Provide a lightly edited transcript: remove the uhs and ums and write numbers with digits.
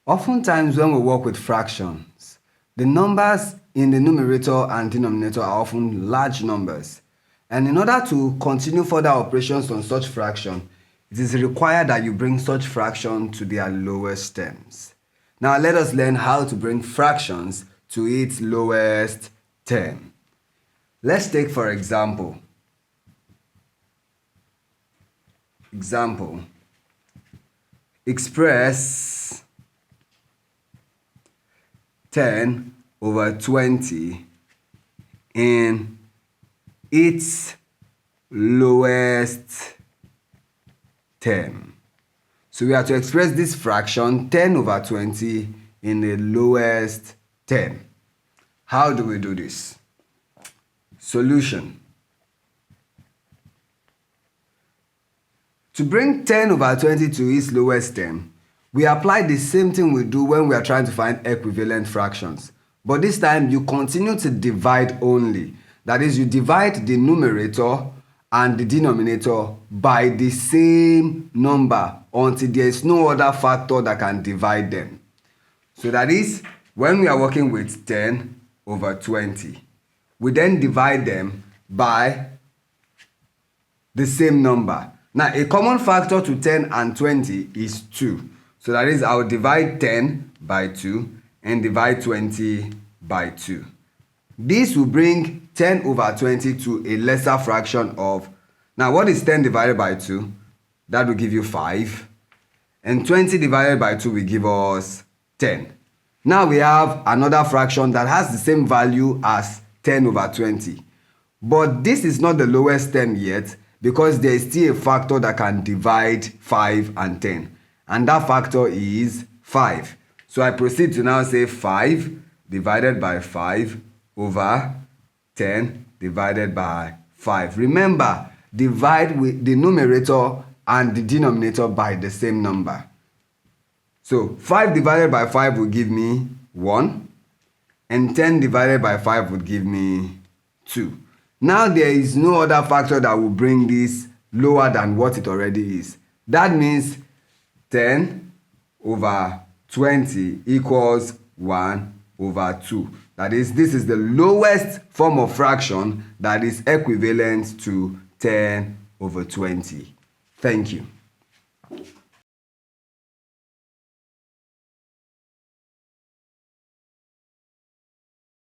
Oftentimes when we work with fractions, the numbers in the numerator and denominator are often large numbers. And in order to continue further operations on such fraction, it is required that you bring such fraction to their lowest terms. Now let us learn how to bring fractions to its lowest term. Let's take for example, express 10 over 20 in its lowest term. So we have to express this fraction 10 over 20 in the lowest term. How do we do this? Solution. To bring 10 over 20 to its lowest term, we apply the same thing we do when we are trying to find equivalent fractions. But this time you continue to divide only. That is, you divide the numerator and the denominator by the same number until there is no other factor that can divide them. So that is, when we are working with 10 over 20, we then divide them by the same number. Now, a common factor to 10 and 20 is 2. So that is, I'll divide 10 by 2 and divide 20 by 2. This will bring 10 over 20 to a lesser fraction of, now what is 10 divided by 2? That will give you 5. And 20 divided by 2 will give us 10. Now we have another fraction that has the same value as 10 over 20. But this is not the lowest term yet because there is still a factor that can divide 5 and 10. And that factor is 5. So I proceed to now say 5 divided by 5 over 10 divided by 5. Remember, divide with the numerator and the denominator by the same number. So 5 divided by 5 will give me 1. And 10 divided by 5 would give me 2. Now there is no other factor that will bring this lower than what it already is. That means 10 over 20 equals 1 over 2. That is, this is the lowest form of fraction that is equivalent to 10 over 20. Thank you.